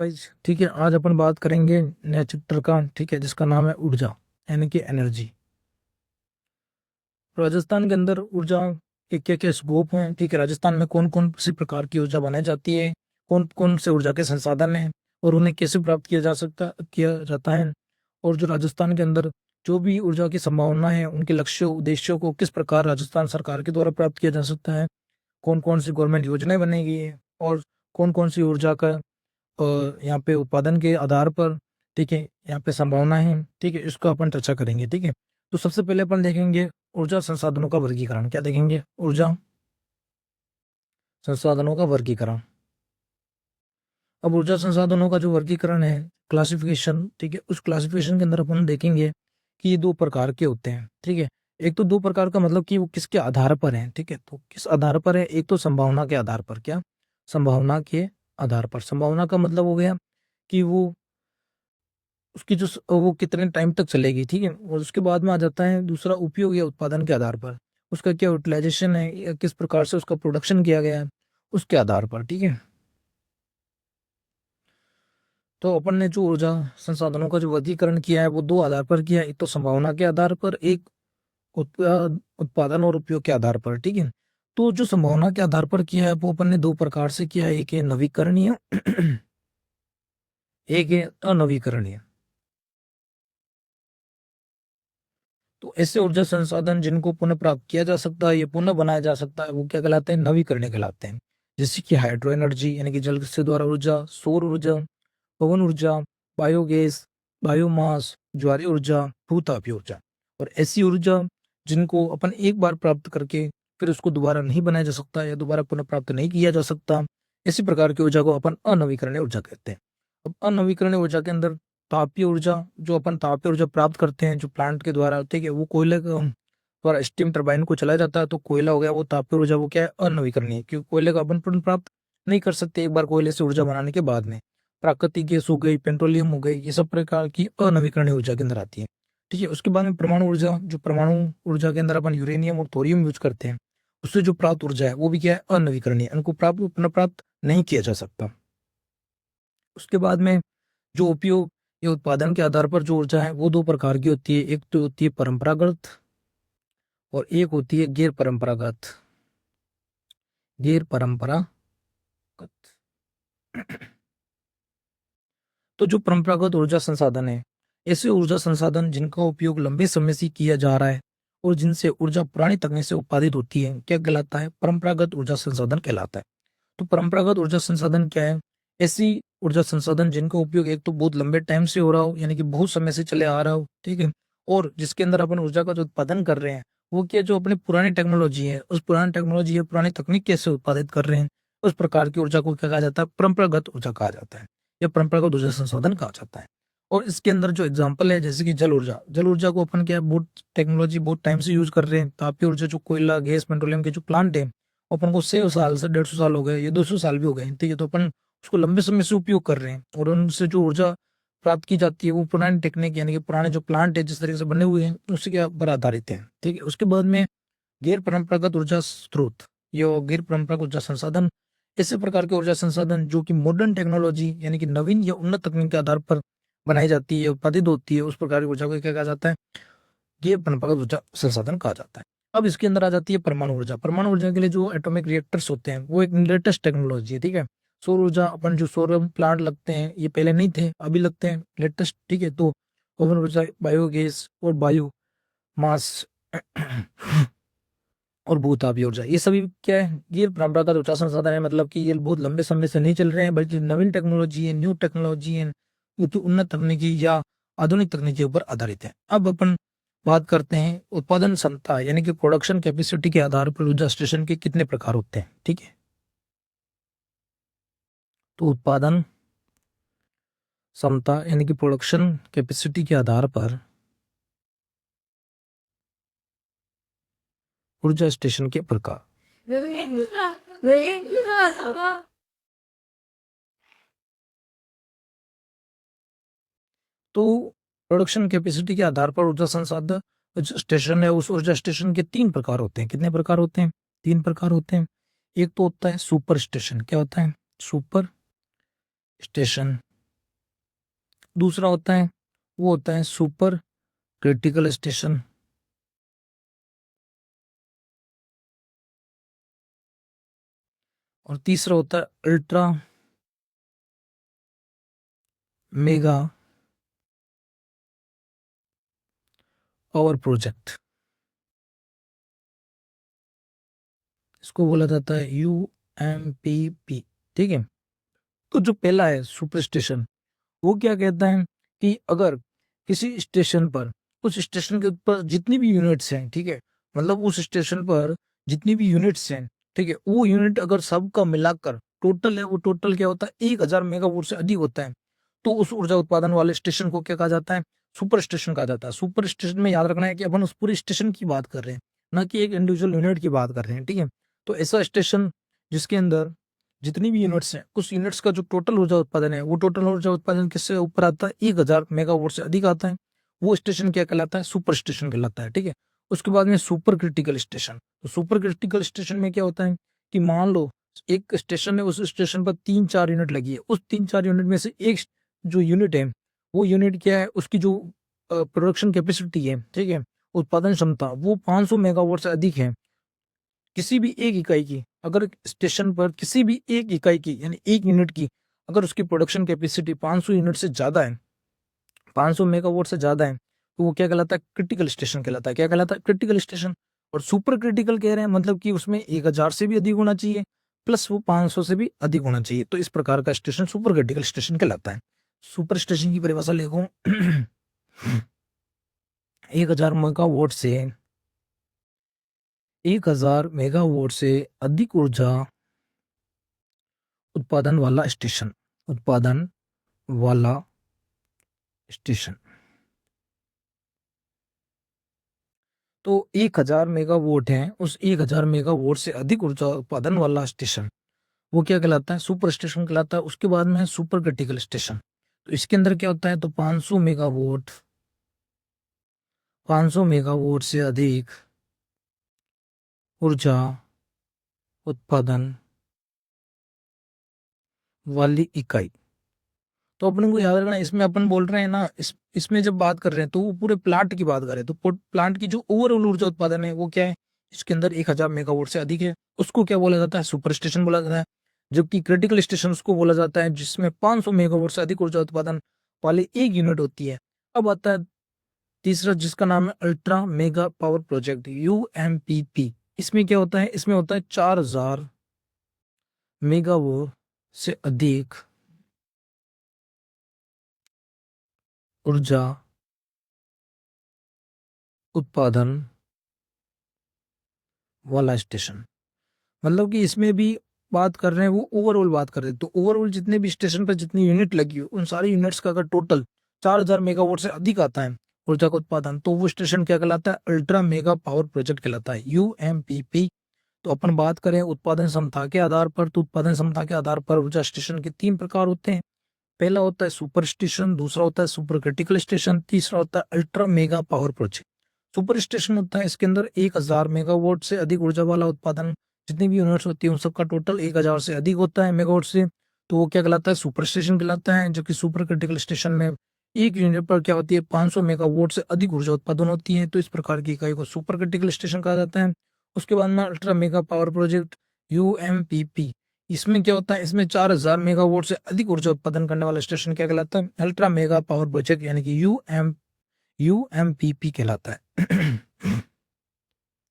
Guys, ठीक है। आज अपन बात करेंगे नए चैप्टर का, ठीक है, जिसका नाम है ऊर्जा यानी कि एनर्जी। राजस्थान के अंदर ऊर्जा के क्या क्या स्कोप हैं, ठीक है। राजस्थान में कौन कौन सी प्रकार की ऊर्जा बनाई जाती है, कौन कौन से ऊर्जा के संसाधन हैं और उन्हें कैसे प्राप्त किया जाता है। और जो राजस्थान के अंदर जो भी ऊर्जा की संभावना है, उनके लक्ष्यों उद्देश्यों को किस प्रकार राजस्थान सरकार के द्वारा प्राप्त किया जा सकता है, कौन कौन सी गवर्नमेंट योजनाएं बनेगी है, और कौन कौन सी ऊर्जा का यहाँ पे उत्पादन के आधार पर, ठीक है, यहाँ पे संभावना है, ठीक है, इसको अपन चर्चा करेंगे, ठीक है। तो सबसे पहले अपन देखेंगे ऊर्जा संसाधनों का वर्गीकरण। क्या देखेंगे? ऊर्जा संसाधनों का वर्गीकरण। अब ऊर्जा संसाधनों का जो वर्गीकरण है, क्लासिफिकेशन, ठीक है, उस क्लासिफिकेशन के अंदर अपन देखेंगे कि ये दो प्रकार के होते हैं, ठीक है। एक तो दो प्रकार का मतलब कि वो किसके आधार पर है, ठीक है। तो किस आधार पर है? एक तो संभावना के आधार पर। क्या? संभावना के आधार पर। संभावना का मतलब हो गया कि वो उसकी वो कितने टाइम तक चलेगी, ठीक है। और उसके बाद में आ जाता है दूसरा, उपयोग या उत्पादन के आधार पर। उसका क्या यूटिलाइजेशन है या किस प्रकार से उसका प्रोडक्शन किया गया है, उसके आधार पर, ठीक है। तो अपन ने जो ऊर्जा संसाधनों का जो वर्गीकरण किया है वो दो आधार पर किया है, एक तो संभावना के आधार पर, एक उत्पादन और उपयोग के आधार पर, ठीक है। तो जो संभावना के आधार पर किया है वो अपन ने दो प्रकार से किया है, एक है नवीकरणीय एक है अनवीकरणीय। तो ऐसे ऊर्जा संसाधन जिनको पुनः प्राप्त किया जा सकता है या पुनः बनाया जा सकता है वो क्या कहलाते हैं? नवीकरणीय कहलाते हैं। जैसे कि हाइड्रो एनर्जी यानी कि जल से द्वारा ऊर्जा, सौर ऊर्जा, पवन ऊर्जा, बायोगैस, बायोमास, ज्वारीय ऊर्जा, भूतापीय ऊर्जा। और ऐसी ऊर्जा जिनको अपन एक बार प्राप्त करके फिर उसको दोबारा नहीं बनाया जा सकता या दोबारा पुनः प्राप्त नहीं किया जा सकता, इसी प्रकार की ऊर्जा को अपन अनवीकरणीय ऊर्जा कहते हैं। अब अनवीकरणीय ऊर्जा के अंदर तापीय ऊर्जा, जो अपन तापीय ऊर्जा प्राप्त करते हैं जो प्लांट के द्वारा, ठीक है, वो कोयले का द्वारा स्टीम टरबाइन को चलाया जाता है, तो कोयला हो गया वो तापीय ऊर्जा, वो क्या है? अनवीकरणीय। क्योंकि कोयले का अपन पुनः प्राप्त नहीं कर सकते एक बार कोयले से ऊर्जा बनाने के बाद में। प्राकृतिक गैस हो गई, पेट्रोलियम हो गई, ये सब प्रकार की अनवीकरणीय ऊर्जा के अंदर आती है, ठीक है। उसके बाद में परमाणु ऊर्जा, जो परमाणु ऊर्जा के अंदर अपन यूरेनियम और थोरियम यूज करते हैं, उससे जो प्राप्त ऊर्जा है वो भी क्या है? अनवीकरणीय। इनको प्राप्त पुनः प्राप्त नहीं किया जा सकता। उसके बाद में जो उपयोग या उत्पादन के आधार पर जो ऊर्जा है वो दो प्रकार की होती है, एक तो होती है परंपरागत और एक होती है गैर परंपरागत। गैर परंपरागत। तो जो परंपरागत ऊर्जा संसाधन है, ऐसे ऊर्जा संसाधन जिनका उपयोग लंबे समय से किया जा रहा है और जिनसे ऊर्जा पुरानी तकनीक से उत्पादित होती है, क्या कहलाता है? परंपरागत ऊर्जा संसाधन कहलाता है। तो परंपरागत ऊर्जा संसाधन क्या है? ऐसी ऊर्जा संसाधन जिनका उपयोग एक तो बहुत लंबे टाइम से हो रहा हो, यानी कि बहुत समय से चले आ रहा हो, ठीक है। और जिसके अंदर अपन ऊर्जा का जो उत्पादन कर रहे हैं वो क्या, जो अपनी पुरानी टेक्नोलॉजी है, उस पुरानी टेक्नोलॉजी या पुरानी तकनीक कैसे उत्पादित कर रहे हैं, उस प्रकार की ऊर्जा को क्या कहा जाता है? परंपरागत ऊर्जा कहा जाता है या परंपरागत ऊर्जा संसाधन कहा जाता है। और इसके अंदर जो एग्जाम्पल है, जैसे कि जल ऊर्जा। जल ऊर्जा को अपन क्या है, बहुत टेक्नोलॉजी बहुत टाइम से यूज कर रहे हैं। तापीय ऊर्जा, जो कोयला, गैस, पेट्रोलियम के जो प्लांट है, अपन को 100 साल से 150 साल हो गए, ये 200 साल भी हो गए, ठीक है। तो अपन उसको लंबे समय से उपयोग कर रहे हैं और उनसे जो ऊर्जा प्राप्त की जाती है वो पुरानी टेक्निक यानी कि पुराने जो प्लांट है जिस तरीके से बने हुए हैं उससे क्या पर आधारित है, ठीक है। उसके बाद में गैर परंपरागत ऊर्जा स्रोत, ये गैर परंपरागत ऊर्जा संसाधन, ऐसे प्रकार के ऊर्जा संसाधन जो कि मॉडर्न टेक्नोलॉजी यानी कि नवीन या उन्नत तकनीक के आधार पर बनाई जाती है, उत्पादित होती है, उस प्रकार की ऊर्जा को क्या कहा जाता है? ये परंपरागत ऊर्जा संसाधन कहा जाता है। अब इसके अंदर आ जाती है परमाणु ऊर्जा। परमाणु ऊर्जा के लिए जो एटॉमिक रिएक्टर्स होते हैं वो एक लेटेस्ट टेक्नोलॉजी है, ठीक है। सौर ऊर्जा, अपन जो सौर प्लांट लगते हैं ये पहले नहीं थे, अभी लगते हैं, लेटेस्ट, ठीक है। तो पवन ऊर्जा, बायोगैस और बायो मास और भूतापीय ऊर्जा, ये सभी क्या है? ये परंपरागत ऊर्जा संसाधन है। मतलब कि ये बहुत लंबे समय से नहीं चल रहे हैं, बल्कि नवीन टेक्नोलॉजी है, न्यू टेक्नोलॉजी है, जो कि उन्नत तकनीकी या आधुनिक तकनीकी के ऊपर आधारित है। अब अपन बात करते हैं उत्पादन क्षमता यानी कि प्रोडक्शन कैपेसिटी के आधार पर ऊर्जा स्टेशन के कितने प्रकार होते हैं, ठीक है। तो उत्पादन क्षमता यानी कि प्रोडक्शन कैपेसिटी के आधार पर ऊर्जा स्टेशन के प्रकार। तो प्रोडक्शन कैपेसिटी के आधार पर ऊर्जा संसाधन जो स्टेशन है, उस ऊर्जा स्टेशन के तीन प्रकार होते हैं। कितने प्रकार होते हैं? तीन प्रकार होते हैं। एक तो होता है सुपर स्टेशन। क्या होता है? Super station. दूसरा होता है वो होता है सुपर क्रिटिकल स्टेशन, और तीसरा होता है अल्ट्रा मेगा पावर प्रोजेक्ट। इसको बोला जाता है UMPP। ठीक है। तो जो पहला है सुपर स्टेशन, वो क्या कहता है कि अगर किसी स्टेशन पर, उस स्टेशन के ऊपर जितनी भी यूनिट्स हैं, ठीक है, मतलब उस स्टेशन पर जितनी भी यूनिट्स हैं, ठीक है, वो यूनिट अगर सबका मिलाकर टोटल है, वो टोटल क्या होता है 1000 मेगावाट से अधिक होता है, तो उस ऊर्जा उत्पादन वाले स्टेशन को क्या कहा जाता है? सुपर स्टेशन कहा जाता है। सुपर स्टेशन में याद रखना है कि अपन उस पूरे स्टेशन की बात कर रहे हैं, ना कि एक इंडिविजुअल यूनिट की बात कर रहे हैं। ठीक है। तो ऐसा स्टेशन जिसके अंदर जितनी भी यूनिट्स हैं, उस यूनिट्स का जो टोटल ऊर्जा उत्पादन है, वो टोटल ऊर्जा उत्पादन किससे ऊपर आता है? 1000 मेगावाट से अधिक आता है। वो स्टेशन क्या कहलाता है? सुपर स्टेशन कहलाता है। ठीक है। उसके बाद में सुपर क्रिटिकल स्टेशन। तो सुपर क्रिटिकल स्टेशन में क्या होता है कि मान लो एक स्टेशन है, उस स्टेशन पर 3-4 यूनिट लगी है, उस 3-4 यूनिट में से एक जो यूनिट है, वो यूनिट क्या है, उसकी जो प्रोडक्शन कैपेसिटी है, ठीक है, उत्पादन क्षमता, वो 500 मेगावाट से अधिक है। किसी भी एक इकाई की, अगर स्टेशन पर किसी भी एक इकाई की यानी एक यूनिट की अगर उसकी प्रोडक्शन कैपेसिटी 500 यूनिट से ज्यादा है, 500 मेगावाट से ज्यादा है, तो वो क्या कहलाता है? क्रिटिकल स्टेशन कहलाता है। क्या कहलाता है? Critical station. और सुपर क्रिटिकल कह रहे हैं मतलब कि उसमें 1000 से भी अधिक होना चाहिए, प्लस वो 500 से भी अधिक होना चाहिए, तो इस प्रकार का स्टेशन सुपर क्रिटिकल स्टेशन कहलाता है। सुपर स्टेशन की परिभाषा लिखो। 1000 मेगावाट से 1000 मेगावाट से अधिक ऊर्जा उत्पादन वाला स्टेशन, उत्पादन वाला स्टेशन। तो 1000 मेगावाट है, उस 1000 मेगावाट से अधिक ऊर्जा उत्पादन वाला स्टेशन वो क्या कहलाता है? सुपर स्टेशन कहलाता है। उसके बाद में है सुपर क्रिटिकल स्टेशन। तो इसके अंदर क्या होता है? तो 500 मेगावाट, 500 मेगावाट से अधिक ऊर्जा उत्पादन वाली इकाई। तो अपने को याद रखना, इसमें अपन बोल रहे हैं ना, इसमें जब बात कर रहे हैं तो वो पूरे प्लांट की बात कर रहे हैं, तो प्लांट की जो ओवरऑल ऊर्जा उत्पादन है वो क्या है? इसके अंदर 1000 मेगावाट से अधिक है, उसको क्या बोला जाता है? सुपर स्टेशन बोला जाता है। जबकि क्रिटिकल स्टेशन उसको बोला जाता है जिसमें 500 मेगावाट से अधिक ऊर्जा उत्पादन वाली एक यूनिट होती है। अब आता है तीसरा, जिसका नाम है ultra mega power project, UMPP। इसमें क्या होता है? इसमें होता है 4000 मेगावाट से अधिक ऊर्जा उत्पादन वाला स्टेशन। मतलब कि इसमें भी बात कर रहे हैं, वो ओवरऑल बात कर रहे हैं, तो ओवरऑल जितने भी स्टेशन पर जितनी यूनिट लगी हो, उन सारी यूनिट्स का अगर टोटल 4000 मेगावाट से अधिक आता है ऊर्जा का उत्पादन, तो वो स्टेशन क्या कहलाता है? अल्ट्रा मेगा पावर प्रोजेक्ट कहलाता है, UMPP। तो अपन बात करें उत्पादन क्षमता के आधार पर, तो उत्पादन क्षमता के आधार पर ऊर्जा स्टेशन के 3 प्रकार होते हैं। पहला होता है सुपर स्टेशन, दूसरा होता है सुपर क्रिटिकल स्टेशन, तीसरा होता है ultra mega power project. Super station होता है इसके अंदर 1000 मेगावाट से अधिक ऊर्जा वाला उत्पादन, जितनी भी यूनिट्स होती है उन सबका टोटल 1000 से अधिक होता है मेगावाट से, तो वो क्या कहलाता है? सुपर स्टेशन कहलाता है। जबकि सुपर क्रिटिकल स्टेशन में एक यूनिट पर क्या होती है? 500 मेगावाट से अधिक ऊर्जा उत्पादन होती है, तो इस प्रकार की इकाई को सुपर क्रिटिकल स्टेशन कहा जाता है। उसके बाद में ultra mega power project, UMPP। इसमें क्या होता है? इसमें 4000 मेगावाट से अधिक ऊर्जा उत्पादन करने वाला स्टेशन क्या कहलाता है? अल्ट्रा मेगा पावर प्रोजेक्ट, यानी कि UMPP कहलाता है।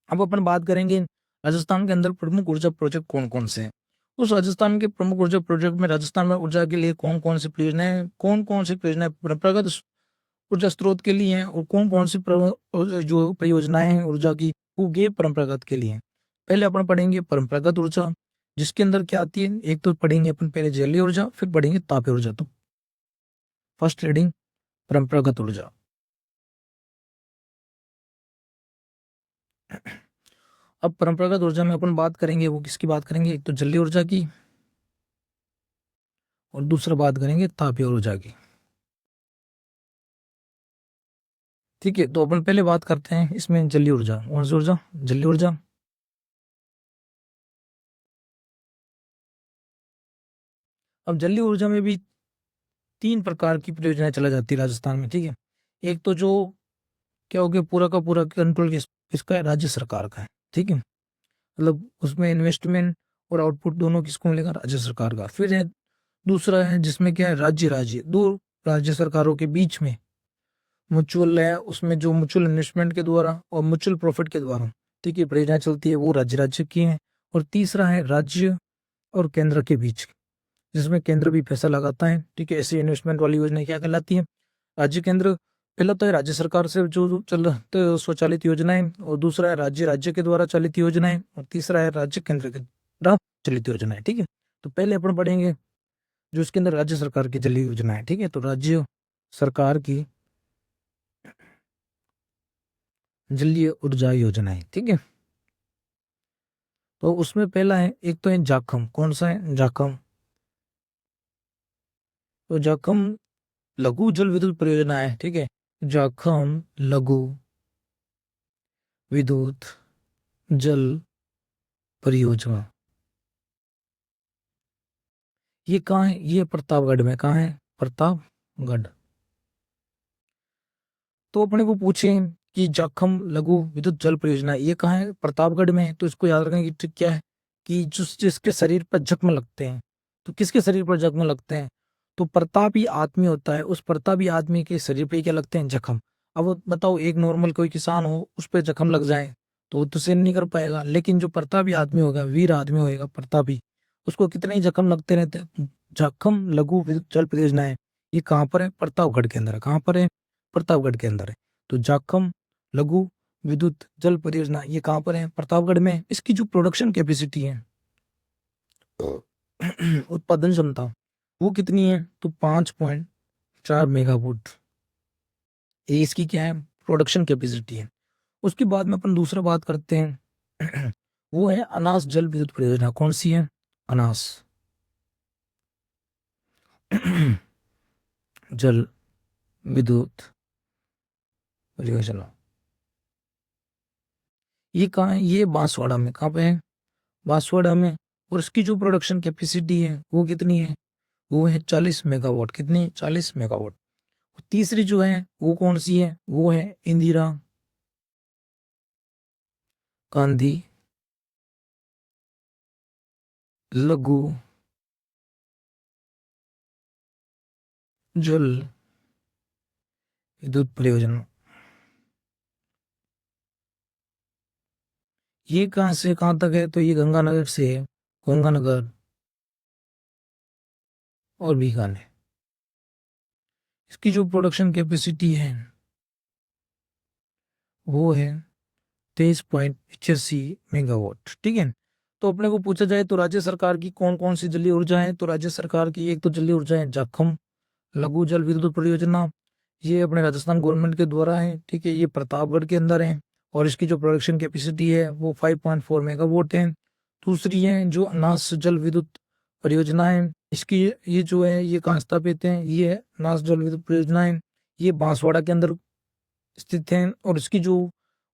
अब अपन बात करेंगे राजस्थान के अंदर प्रमुख ऊर्जा प्रोजेक्ट कौन कौन से हैं। उस राजस्थान के प्रमुख ऊर्जा प्रोजेक्ट में राजस्थान में ऊर्जा के लिए कौन कौन सी परियोजनाएं, कौन कौन सी परियोजनाएं परंपरागत ऊर्जा स्रोत के लिए हैं, और कौन कौन सी जो परियोजनाएं हैं ऊर्जा की, वो गैर परंपरागत के लिए हैं। पहले अपन पढ़ेंगे परंपरागत ऊर्जा, जिसके अंदर क्या आती है? एक तो पढ़ेंगे अपन पहले जलीय ऊर्जा, फिर पढ़ेंगे तापीय ऊर्जा। तो फर्स्ट रीडिंग परंपरागत ऊर्जा। अब परंपरागत ऊर्जा में अपन बात करेंगे, वो किसकी बात करेंगे? एक तो जलीय ऊर्जा की, और दूसरा बात करेंगे तापीय ऊर्जा की। ठीक है। तो अपन पहले बात करते हैं इसमें जलीय ऊर्जा। कौन सी ऊर्जा? जलीय ऊर्जा। अब जलीय ऊर्जा में भी तीन प्रकार की परियोजनाएं चलाई जाती है राजस्थान में, ठीक है। एक तो जो क्या हो गया, पूरा का पूरा कंट्रोल किसका है, राज्य सरकार का है, ठीक है। मतलब उसमें इन्वेस्टमेंट और आउटपुट दोनों किसको मिलेगा, राज्य सरकार का। फिर है दूसरा है जिसमें क्या है, राज्य राज्य दो राज्य सरकारों के बीच में म्यूचुअल है, उसमें जो म्यूचुअल इन्वेस्टमेंट के द्वारा और म्यूचुअल प्रॉफिट के द्वारा, ठीक है, परियोजना चलती है, वो राज्य राज्य की है। और तीसरा है राज्य और केंद्र के बीच, जिसमें केंद्र भी पैसा लगाता है, ठीक है। ऐसी इन्वेस्टमेंट वाली योजना क्या कहलाती है, राज्य केंद्र। पहला तो है राज्य सरकार से जो चल तो स्वचालित योजनाएं, और दूसरा है राज्य राज्य के द्वारा चालित योजनाएं, और तीसरा है राज्य केंद्र के द्वारा चलित योजनाएं, ठीक है। तो पहले अपन पढ़ेंगे जो इसके अंदर राज्य सरकार की चली योजनाएं, ठीक है। तो राज्य सरकार की जलीय ऊर्जा योजनाएं, ठीक है। तो उसमें पहला है, एक तो है जाखम। कौन सा है, जाखम। तो जाखम लघु जल विद्युत परियोजना है, ठीक है। जाखम लघु विद्युत जल परियोजना, ये कहाँ है, ये प्रतापगढ़ में। कहाँ है, प्रतापगढ़। तो अपने को पूछे कि जाखम लघु विद्युत जल परियोजना ये कहाँ है, प्रतापगढ़ में है। तो इसको याद रखें कि ट्रिक क्या है, कि जिसके शरीर पर जख्म लगते हैं, तो किसके शरीर पर जख्म लगते हैं, तो प्रतापी आदमी होता है, उस प्रतापी आदमी के शरीर पे क्या लगते हैं, जख्म। अब वो बताओ, एक नॉर्मल कोई किसान हो उस पर जख्म लग जाए तो वो तो सहन नहीं कर पाएगा, लेकिन जो प्रतापी आदमी होगा, वीर आदमी होगा प्रतापी, उसको कितने ही जख्म लगते रहते हैं। जख्म लघु विद्युत जल परियोजना है, ये कहाँ पर है, प्रतापगढ़ के अंदर है। कहाँ पर है, प्रतापगढ़ के अंदर है। तो जाखम लघु विद्युत जल परियोजना ये कहाँ पर है, प्रतापगढ़ में। इसकी जो प्रोडक्शन कैपेसिटी है, उत्पादन क्षमता, वो कितनी है, तो 5.4 मेगावाट, ये इसकी क्या है, प्रोडक्शन कैपेसिटी है। उसके बाद में अपन दूसरा बात करते हैं वो है अनास जल विद्युत परियोजना। कौन सी है, अनास जल विद्युत परियोजना, ये कहाँ है, ये बांसवाड़ा में। कहाँ पे है, बांसवाड़ा में। और इसकी जो प्रोडक्शन कैपेसिटी है वो कितनी है, वो है 40 मेगावाट। कितनी, 40 मेगावाट। तीसरी जो है वो कौन सी है, वो है इंदिरा गांधी लघु जल विद्युत परियोजना। ये कहाँ से कहाँ तक है, तो ये गंगानगर से है, गंगानगर और बीकानेर। इसकी जो प्रोडक्शन कैपेसिटी है वो है 23.85 मेगावाट, ठीक है। तो अपने को पूछा जाए तो राज्य सरकार की कौन कौन सी जलीय ऊर्जा है, तो राज्य सरकार की एक तो जलीय ऊर्जा है जाखम लघु जल विद्युत परियोजना, ये अपने राजस्थान गवर्नमेंट के द्वारा है, ठीक है। ये प्रतापगढ़ के अंदर है, और इसकी जो प्रोडक्शन कैपेसिटी है वो 5.4 मेगावाट है। दूसरी है जो अनास जल विद्युत परियोजना है, इसकी ये जो है ये कहाँ स्थापित है, ये अनास जल विद्युत परियोजना है, ये बांसवाड़ा के अंदर स्थित है। और इसकी जो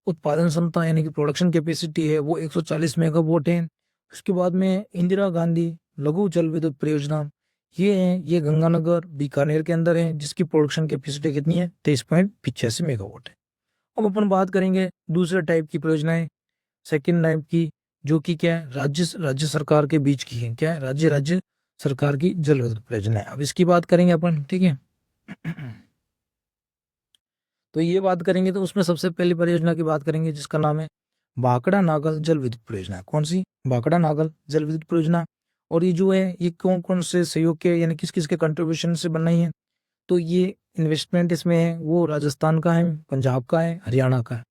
उत्पादन क्षमता यानी कि प्रोडक्शन कैपेसिटी है वो 140 मेगावाट है। उसके बाद में इंदिरा गांधी लघु जल विद्युत परियोजना, ये है, ये गंगानगर बीकानेर के अंदर है, जिसकी प्रोडक्शन कैपेसिटी कितनी है, 23.85 मेगावाट है। अब अपन बात करेंगे दूसरे टाइप की परियोजनाएं, सेकेंड टाइप की, जो कि क्या है, राज्य राज्य सरकार के बीच की है। क्या है, राज्य राज्य सरकार की जल विद्युत परियोजना है। अब इसकी बात करेंगे अपन, ठीक है। तो ये बात करेंगे तो उसमें सबसे पहली परियोजना की बात करेंगे जिसका नाम है भाखड़ा नागल जल विद्युत परियोजना। कौन सी, भाखड़ा नागल जल विद्युत परियोजना। और ये जो है ये कौन कौन से सहयोग के यानी किस किस के कंट्रीब्यूशन से बनाई है, तो ये इन्वेस्टमेंट इसमें है वो राजस्थान का है, पंजाब का है, हरियाणा का है।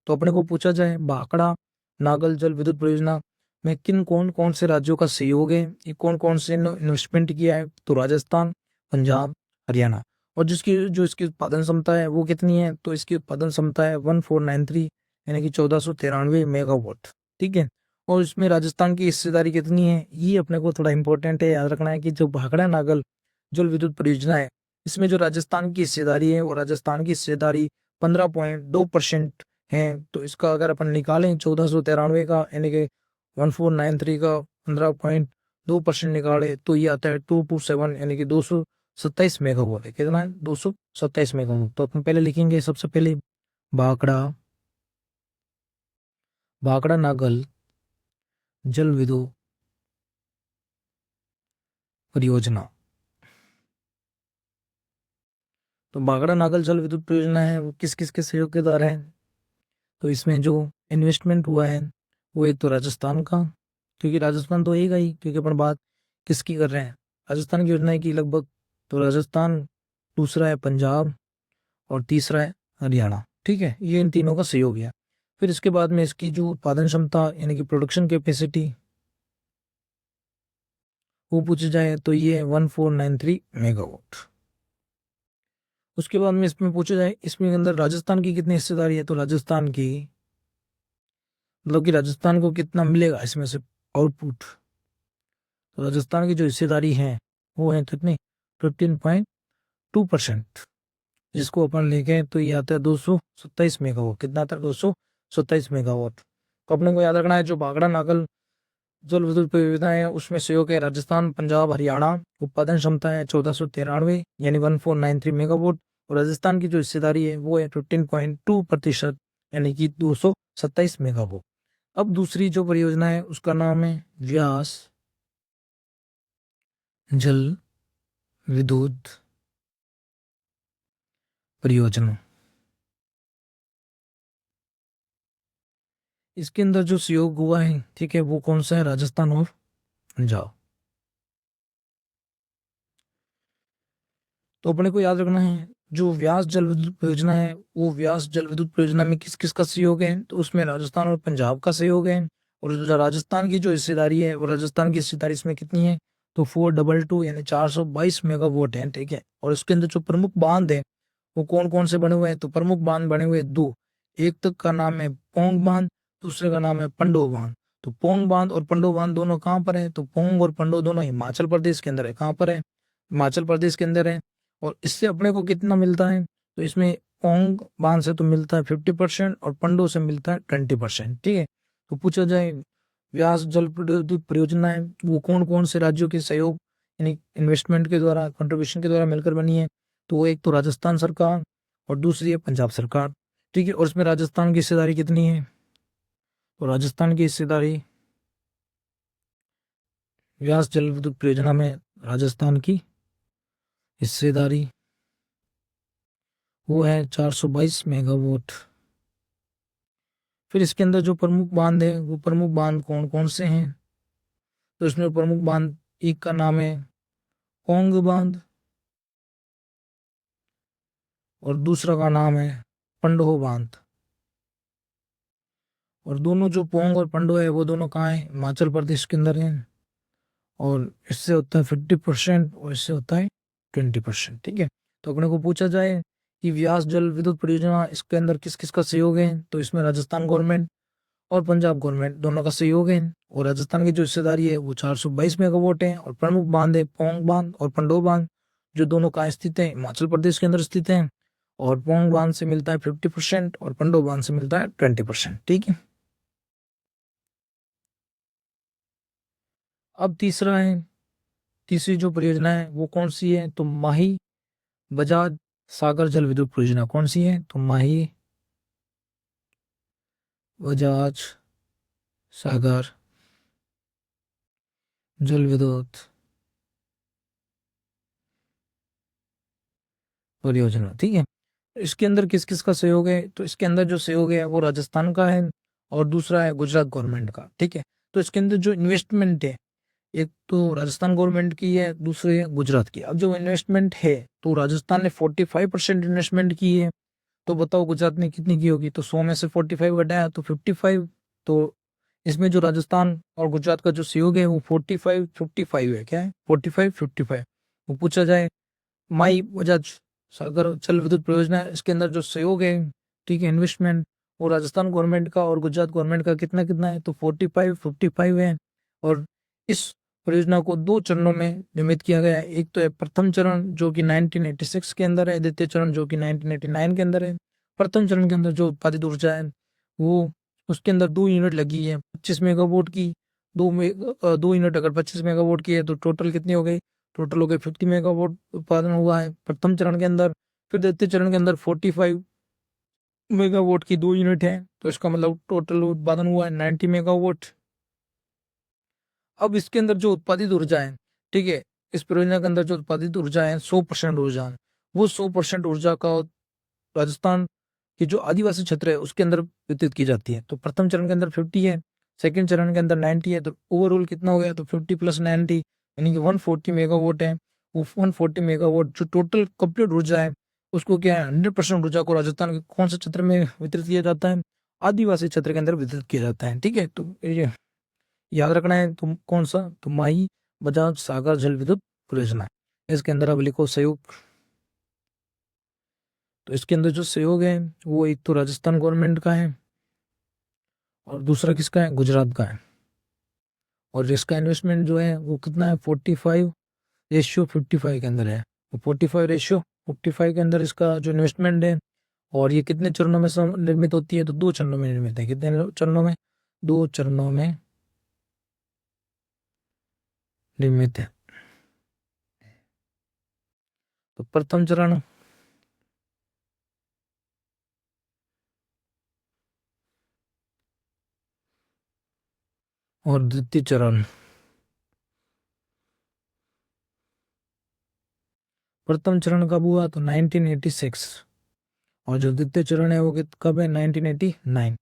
तो अपने को पूछा जाए भाखड़ा नागल जल विद्युत परियोजना में किन कौन कौन से राज्यों का सहयोग है, ये कौन कौन से इन्वेस्टमेंट किया है, तो राजस्थान, पंजाब, हरियाणा। और जिसकी जो इसकी उत्पादन क्षमता है वो कितनी है, तो इसकी उत्पादन क्षमता है 1493 यानी कि 1493 मेगावाट, ठीक है। और इसमें राजस्थान की हिस्सेदारी कितनी है, ये अपने को थोड़ा इंपॉर्टेंट है, याद रखना है कि जो भाखड़ा नागल जल विद्युत परियोजना है इसमें जो राजस्थान की हिस्सेदारी है वो राजस्थान की हिस्सेदारी 15.2% है। तो इसका अगर अपन निकालें 1493 का यानी कि 1493 का 15.2% निकाले तो ये आता है 227 यानी कि 200 मेगावाट है। कितना है? 227 मेगावाट। तो अपन पहले लिखेंगे सबसे पहले भाखड़ा भाखड़ा नागल जल विद्युत परियोजना। तो भाखड़ा नागल जल विद्युत परियोजना है वो किस किस के सहयोग के द्वारा है? तो इसमें जो इन्वेस्टमेंट हुआ है वो एक तो राजस्थान का, क्योंकि राजस्थान तो होगा ही, क्योंकि अपन बात किसकी कर रहे हैं? राजस्थान की योजना की लगभग। तो राजस्थान, दूसरा है पंजाब और तीसरा है हरियाणा। ठीक है, ये इन तीनों का सहयोग है। फिर इसके बाद में इसकी जो उत्पादन क्षमता यानी कि प्रोडक्शन कैपेसिटी वो पूछा जाए तो ये है 1493 मेगावाट। उसके बाद में इसमें पूछा जाए इसमें अंदर राजस्थान की कितनी हिस्सेदारी है? तो राजस्थान की मतलब कि राजस्थान को कितना मिलेगा इसमें से आउटपुट? तो राजस्थान की जो हिस्सेदारी है वो है कितनी? 15.2%, जिसको अपन लेके तो ये आता है 227 मेगावाट। कितना आता है? 227 मेगावाट। तो अपने को याद रखना है जो भाखड़ा नागल जल विद्युत परियोजना है उसमें सहयोग है राजस्थान, पंजाब, हरियाणा। उत्पादन क्षमता है 1493 यानी 1493 मेगावाट। और राजस्थान की जो हिस्सेदारी है वो है 15.2% यानी कि 227 मेगावाट। अब दूसरी जो परियोजना है उसका नाम है व्यास जल विद्युत परियोजना। इसके अंदर जो सहयोग हुआ है, ठीक है, वो कौन सा है? राजस्थान और पंजाब। तो अपने को याद रखना है जो व्यास जल विद्युत परियोजना है वो व्यास जल विद्युत परियोजना में किस किस का सहयोग है? तो उसमें राजस्थान और पंजाब का सहयोग है। और जो राजस्थान की जो हिस्सेदारी है वो राजस्थान की हिस्सेदारी इसमें कितनी है? तो 422 यानी 422 मेगावाट है। ठीक है, और इसके अंदर जो प्रमुख बांध है वो कौन कौन से बने हुए हैं? तो प्रमुख बांध बने हुए दो। एक तक का नाम है पोंग बांध, दूसरे का नाम है पंडो बांध। तो पोंग बांध और पंडो बांध दोनों कहाँ पर है? तो पोंग और पंडो दोनों हिमाचल प्रदेश के अंदर है। कहाँ पर है? हिमाचल प्रदेश के अंदर है। और इससे अपने को कितना मिलता है? तो इसमें पोंग बांध से तो मिलता है 50% और पंडो से मिलता है 20%। ठीक है, तो पूछा जाए व्यास जल विद्युत परियोजना है वो कौन कौन से राज्यों के सहयोग यानी इन्वेस्टमेंट के द्वारा, कंट्रीब्यूशन के द्वारा मिलकर बनी है? तो वो एक तो राजस्थान सरकार और दूसरी है पंजाब सरकार। ठीक है, और इसमें राजस्थान की हिस्सेदारी कितनी है? तो राजस्थान की हिस्सेदारी व्यास जल विद्युत परियोजना में राजस्थान की हिस्सेदारी वो है 422 मेगावाट। फिर इसके अंदर जो प्रमुख बांध है वो प्रमुख बांध कौन कौन से हैं? तो इसमें प्रमुख बांध एक का नाम है पोंग बांध और दूसरा का नाम है पंडोह बांध। और दोनों जो पोंग और पंडो है वो दोनों कहाँ है? हिमाचल प्रदेश के अंदर है। और इससे होता है 50% और इससे होता है 20%। ठीक है, तो अपने को पूछा जाए कि व्यास जल विद्युत परियोजना इसके अंदर किस किस का सहयोग है? तो इसमें राजस्थान गवर्नमेंट और पंजाब गवर्नमेंट दोनों का सहयोग है। और राजस्थान की जो हिस्सेदारी है वो 422 मेगावाट है। और प्रमुख बांध है पोंग बांध और पंडो बांध, जो दोनों कहाँ स्थित है? हिमाचल प्रदेश के अंदर स्थित है। और पोंग बांध से मिलता है 50% और पंडो बांध से मिलता है 20%। ठीक है, अब तीसरी जो परियोजना है वो कौन सी है? तो माही बजाज सागर जल विद्युत परियोजना। कौन सी है? तो माही बजाज सागर जल विद्युत परियोजना। ठीक है, इसके अंदर किस किस का सहयोग है? तो इसके अंदर जो सहयोग है वो राजस्थान का है और दूसरा है गुजरात गवर्नमेंट का। ठीक है, तो इसके अंदर जो इन्वेस्टमेंट है एक तो राजस्थान गवर्नमेंट की है, दूसरी है गुजरात की। अब जो इन्वेस्टमेंट है तो राजस्थान ने 45% इन्वेस्टमेंट की है। तो बताओ गुजरात ने कितनी की होगी? तो 100 में से 45 घटाया तो 55। तो इसमें जो राजस्थान और गुजरात का जो सहयोग है वो 45-55 है। क्या है? 45-55। वो पूछा जाए माई बजाज सागर जल विद्युत परियोजना है, इसके अंदर जो सहयोग है, ठीक है, इन्वेस्टमेंट, वो राजस्थान गवर्नमेंट का और गुजरात गवर्नमेंट का कितना कितना है? तो 45-55 है। और इस परियोजना को दो चरणों में निर्मित किया गया है। एक तो है प्रथम चरण जो कि 1986 के अंदर है, द्वितीय चरण जो कि 1989 के अंदर है। प्रथम चरण के अंदर जो उत्पादित ऊर्जा है वो उसके अंदर 2 यूनिट लगी है 25 मेगावाट की। 2 यूनिट अगर 25 मेगावाट की है तो टोटल कितनी हो गई? टोटल हो गए 50 मेगावाट उत्पादन हुआ है प्रथम चरण के अंदर। फिर द्वितीय चरण के अंदर 45 मेगावाट की 2 यूनिट है, तो इसका मतलब टोटल उत्पादन हुआ है 90 मेगावाट। अब इसके अंदर जो उत्पादित ऊर्जा है, ठीक है, इस परियोजना के अंदर जो उत्पादित ऊर्जा है 100% ऊर्जा, वो 100% ऊर्जा का राजस्थान की जो आदिवासी क्षेत्र है उसके अंदर वितरित की जाती है। तो प्रथम चरण के अंदर 50 है, सेकंड चरण के अंदर 90 है, तो ओवरऑल कितना हो गया, तो 50 + 90 यानी कि 140 मेगावाट है। वो 140 मेगावाट जो टोटल कंप्लीट ऊर्जा है उसको क्या है 100% ऊर्जा को राजस्थान के कौन से क्षेत्र में वितरित किया जाता है, आदिवासी क्षेत्र के अंदर वितरित किया जाता है। ठीक है, तो ये याद रखना है तुम कौन सा, तो माही बजाज सागर जल विद्युत परियोजना। इसके अंदर अब लिखो सहयोग। तो इसके अंदर जो सहयोग है वो एक तो राजस्थान गवर्नमेंट का है और दूसरा किसका है, गुजरात का है। और इसका इन्वेस्टमेंट जो है वो कितना है, 45:55 के अंदर है। 45:55 के अंदर इसका जो इन्वेस्टमेंट है। और ये कितने चरणों में निर्मित होती है, तो 2 चरणों में निर्मित है। कितने चरणों में, 2 चरणों में निर्मित है। तो प्रथम चरण और द्वितीय चरण। प्रथम चरण कब हुआ, तो 1986। और जो द्वितीय चरण है वो कब है, 1989।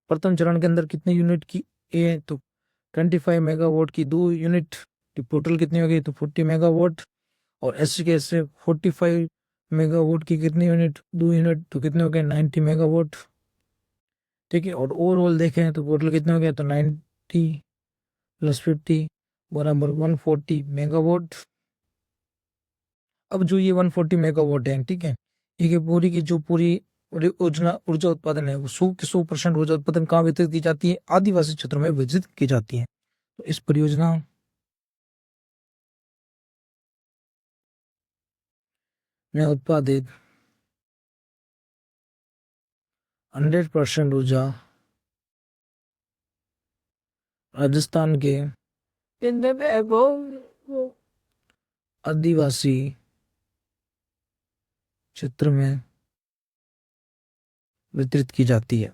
प्रथम चरण के अंदर कितने यूनिट की ए, तो 25 मेगावाट की 2 यूनिट, टोटल कितनी हो गई, तो 40 मेगावाट। और एस के से 45 मेगावाट की कितनी यूनिट, 2 यूनिट, तो कितने हो गए, 90 मेगावाट। ठीक है, और ओवरऑल देखें तो टोटल कितने हो गया, तो 90 + 50 बराबर 140 मेगावाट। अब जो ये 140 मेगावाट है, ठीक है, ये पूरी की जो पूरी ऊर्जा ऊर्जा उत्पादन है वो 100% ऊर्जा उत्पादन कहाँ वितरित की जाती है, आदिवासी क्षेत्रों में वितरित की जाती है। तो इस परियोजना में उत्पादित 100% ऊर्जा राजस्थान के आदिवासी क्षेत्र में वितरित की जाती है।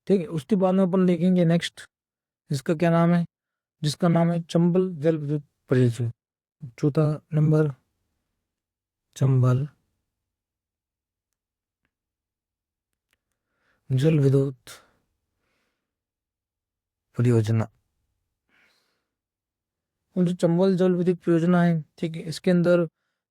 ठीक है, उसके बाद में अपन देखेंगे नेक्स्ट, इसका क्या नाम है, जिसका नाम है चंबल जल विद्युत परियोजना। चौथा नंबर, चंबल जल विद्युत परियोजना। और जो चंबल जल विद्युत परियोजना है, ठीक है, इसके अंदर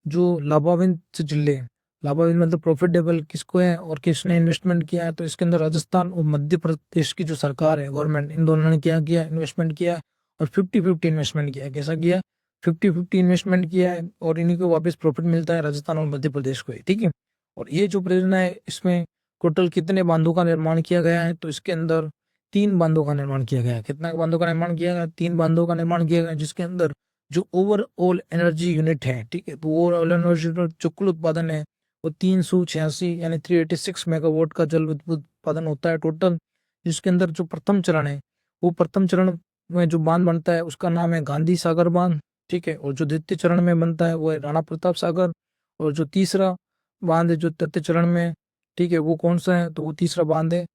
जो लाभान्वित जिले, लाभान्वित मतलब प्रॉफिटेबल किसको है और किसने इन्वेस्टमेंट किया है, तो इसके अंदर राजस्थान और मध्य प्रदेश की जो सरकार है, गवर्नमेंट, इन दोनों ने क्या किया, इन्वेस्टमेंट किया। और 50-50 इन्वेस्टमेंट किया है। कैसा किया, 50-50 इन्वेस्टमेंट किया है, और इन्हीं को वापस प्रॉफिट मिलता है राजस्थान और मध्य प्रदेश को ही। ठीक है, और ये जो परियोजना है इसमें टोटल कितने बांधों का निर्माण किया गया है, तो इसके अंदर 3 बांधों का निर्माण किया गया है। कितना बांधों का निर्माण किया गया, 3 बांधों का निर्माण किया गया, जिसके अंदर जो ओवरऑल एनर्जी यूनिट है, ठीक है, तो ओवरऑल एनर्जी जो कुल उत्पादन है वो 386 यानी 386 मेगावाट का जल विद्युत उत्पादन होता है टोटल। जिसके अंदर जो प्रथम चरण है, वो प्रथम चरण में जो बांध बनता है उसका नाम है गांधी सागर बांध। ठीक है, और जो द्वितीय चरण में बनता है वो है राणा प्रताप सागर। और जो तीसरा बांध है जो तृतीय चरण में, ठीक है, वो कौन सा है, तो वो तीसरा बांध है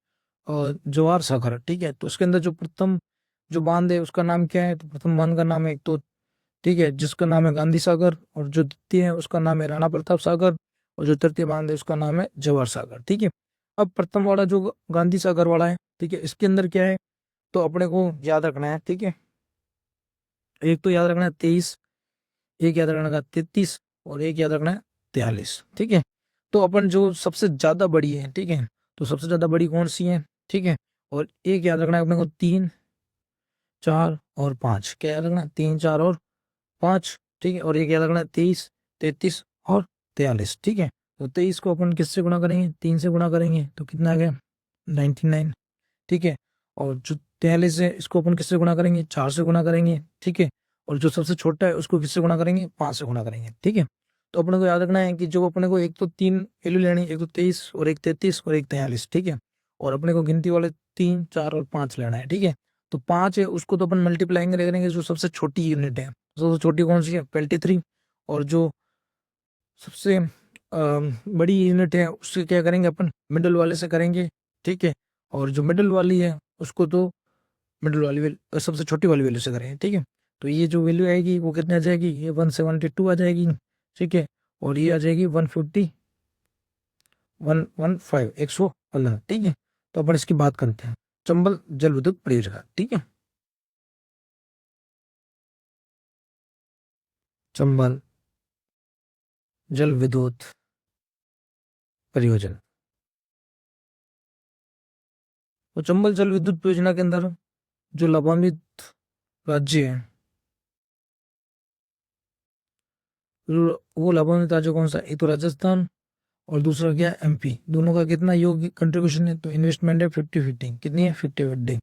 और जवाहर सागर। ठीक है, तो उसके अंदर जो प्रथम जो बांध है उसका नाम क्या है, तो प्रथम बांध का नाम है एक तो, ठीक है, जिसका नाम है गांधी सागर। और जो द्वितीय है उसका नाम है राणा प्रताप सागर। और जो तृतीय बांध है उसका नाम है जवाहर सागर। ठीक है, अब प्रथम वाला जो गांधी सागर वाला है, ठीक है, इसके अंदर क्या है, तो अपने को याद रखना है। ठीक है, एक तो याद रखना है 23, एक याद रखना है 33, और एक याद रखना है 43। ठीक है, तो अपन जो सबसे ज्यादा बड़ी है, ठीक है, तो सबसे ज्यादा बड़ी कौन सी है, ठीक है, और एक याद रखना है अपने को 3, 4 और 5। क्या याद रखना, 3, 4 और 5। ठीक है, और एक याद रखना है 23, 33 और 43। ठीक है, तो 23 को अपन किससे गुणा करेंगे, 3 से गुणा करेंगे, तो कितना आ गया, 99। ठीक है, और जो 43 है इसको अपन किससे गुणा करेंगे, 4 से गुणा करेंगे। ठीक है, और जो सबसे छोटा है उसको किससे गुणा करेंगे, 5 से गुणा करेंगे। ठीक है, तो अपने को याद रखना है कि जो अपने को एक तो 3 वैल्यू लेनी, एक तो 23 और एक 33 और एक 43। ठीक है, और अपने को गिनती वाले 3, 4 और 5 लेना है। ठीक है, तो 5 है उसको तो अपन मल्टीप्लाई करेंगे जो सबसे छोटी यूनिट है, सबसे छोटी कौन सी है 23, और जो सबसे बड़ी यूनिट है उससे क्या करेंगे अपन मिडिल वाले से करेंगे, ठीक है। और जो मिडिल वाली है उसको तो मिडिल वाली वैल्यू सबसे छोटी वाली वैल्यू से करेंगे, ठीक है। तो ये जो वैल्यू आएगी वो कितनी आ जाएगी, ये 172 आ जाएगी, ठीक है। और ये आ जाएगी 150 115 115, ठीक है। तो अपन इसकी बात करते हैं चंबल जल विद्युत परियोजना, ठीक है। चंबल जल विद्युत परियोजना। तो चंबल जल विद्युत परियोजना के अंदर जो लाभान्वित राज्य है, वो लाभान्वित राज्य कौन सा, एक तो राजस्थान और दूसरा क्या एमपी, दोनों का कितना योग्य कंट्रीब्यूशन है, तो इन्वेस्टमेंट है 50-50, कितनी है 50-50।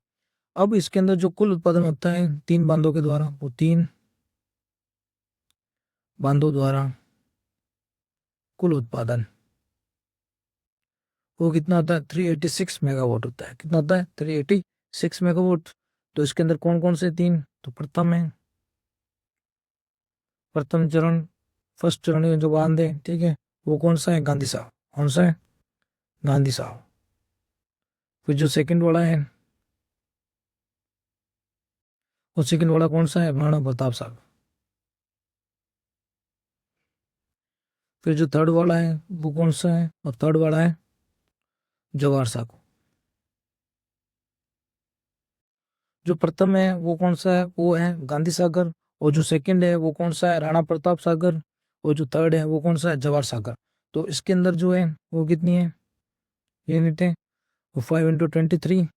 अब इसके अंदर जो कुल उत्पादन होता है 3 बांधों के द्वारा, वो 3 बांधों द्वारा कुल उत्पादन वो कितना होता है 386 मेगावाट होता है, कितना होता है 386 मेगावाट। तो इसके अंदर कौन कौन से 3, तो प्रथम है, प्रथम चरण, फर्स्ट चरण में जो बांध है, ठीक है, वो कौन सा है गांधी साहब, कौन सा है गांधी साहब। फिर जो सेकंड वाला है, वो सेकंड वाला कौन सा है महाराणा प्रताप साहब। फिर जो थर्ड वाला है वो कौन सा है, और थर्ड वाला है जवाहर साहब। जो प्रथम है वो कौन सा है, वो है गांधी सागर। और जो सेकंड है वो कौन सा है राणा प्रताप सागर। और जो थर्ड है वो कौन सा है जवाहर सागर। तो इसके अंदर जो है वो कितनी है यूनिट है, वो 5 × 23।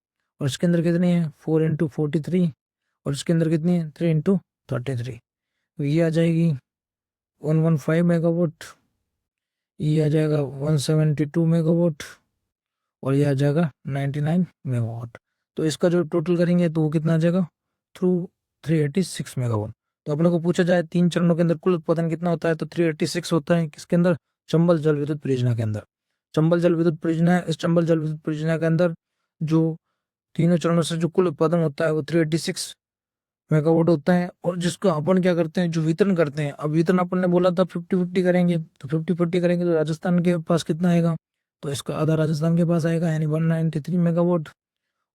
और इसके अंदर कितनी है 4 × 43। और इसके अंदर कितनी है 3 × 33। तो ये आ जाएगी 115 मेगावाट, ये आ जाएगा 172 मेगावाट, और ये आ जाएगा 99 मेगावाट। तो इसका जो टोटल करेंगे तो वो कितना आ जाएगा थ्रू 386 मेगावाट। तो अपने को पूछा जाए 3 चरणों के अंदर कुल उत्पादन कितना होता है, तो 386 होता है किसके अंदर, चंबल जल विद्युत परियोजना के अंदर। चंबल जल विद्युत परियोजना है, इस चंबल जल विद्युत परियोजना के अंदर जो तीनों चरणों से जो कुल उत्पादन होता है वो 386 मेगावाट होता है। और जिसको अपन क्या करते हैं जो वितरण करते हैं, अब वितरण अपन ने बोला था 50-50 करेंगे, तो 50-50 करेंगे तो राजस्थान के पास कितना आएगा, तो इसका आधा राजस्थान के पास आएगा यानी 193 मेगावाट।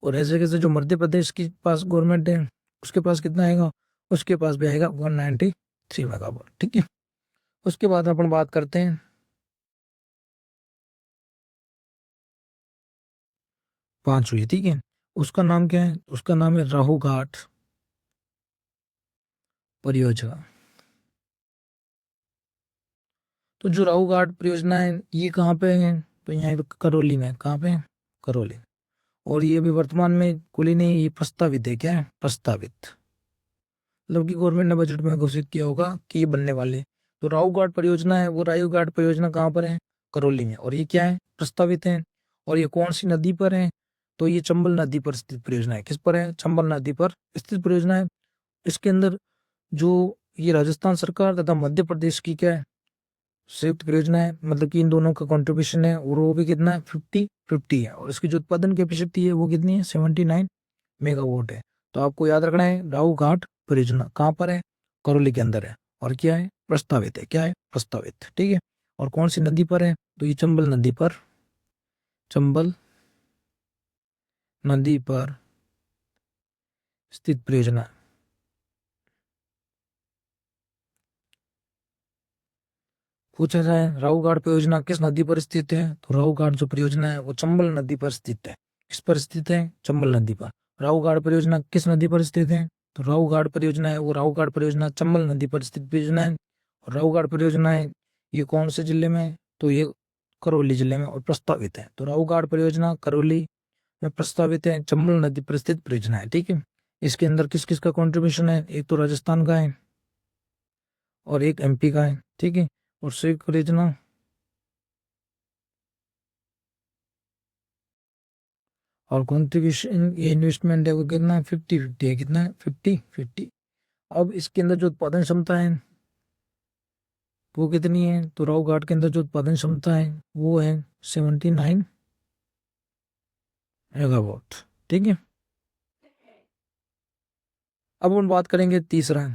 और ऐसे कैसे जो मध्य प्रदेश के पास गवर्नमेंट है उसके पास कितना आएगा, उसके पास भी आएगा 193 मेगावाट, ठीक है। उसके बाद अपन बात करते हैं 5 हुई, ठीक है। उसका नाम क्या है, उसका नाम है राहु घाट परियोजना। तो जो राहु घाट परियोजना है ये कहाँ पे है, तो यहाँ पे करौली में, कहाँ पे है करौली। और ये अभी वर्तमान में खुली नहीं, ये प्रस्तावित है, क्या है प्रस्तावित, मतलब कि गवर्नमेंट ने बजट में घोषित किया होगा कि ये बनने वाले। तो राहु घाट परियोजना है, वो राहु घाट परियोजना कहाँ पर है करौली में, और ये क्या है प्रस्तावित है। और ये कौन सी नदी पर है, तो ये चंबल नदी पर स्थित परियोजना है, किस पर है चंबल नदी पर स्थित परियोजना है। इसके अंदर जो ये राजस्थान सरकार तथा मध्य प्रदेश की क्या है संयुक्त परियोजना है, मतलब कि इन दोनों का कंट्रीब्यूशन है, और वो भी कितना है 50-50 है। और इसकी जो उत्पादन कैपेसिटी है वो कितनी है 79 मेगावाट है। तो आपको याद रखना है राहु घाट परियोजना कहाँ पर है करौली के अंदर है, और क्या है प्रस्तावित है, क्या है प्रस्तावित, ठीक है। और कौन सी नदी पर है, तो ये चंबल नदी पर, चंबल नदी पर स्थित परियोजना। पूछा जाए राहु घाट परियोजना किस नदी पर स्थित है, तो राहु घाट जो परियोजना है वो चंबल नदी पर स्थित है। किस पर स्थित है चंबल नदी पर। राहु घाट परियोजना किस नदी पर स्थित है, तो राहु घाट परियोजना है वो राहु घाट परियोजना चंबल नदी पर स्थित परियोजना है। और राहु घाट परियोजना है ये कौन से जिले में है, तो ये करौली जिले में और प्रस्तावित है। तो राहु घाट परियोजना करौली में प्रस्तावित है, चंबल नदी पर स्थित परियोजना है, ठीक है। इसके अंदर किस किस का कॉन्ट्रीब्यूशन है, एक तो राजस्थान का है और एक एमपी का है, ठीक है। और संयुक्त परियोजना और कंट्रीब्यूशन ये इन्वेस्टमेंट है वो कितना है 50-50 है, कितना है 50-50। अब इसके अंदर जो उत्पादन क्षमता है वो कितनी है, तो राव घाट के अंदर जो उत्पादन क्षमता है वो है 79 मेगावाट, ठीक है। अब हम बात करेंगे तीसरा,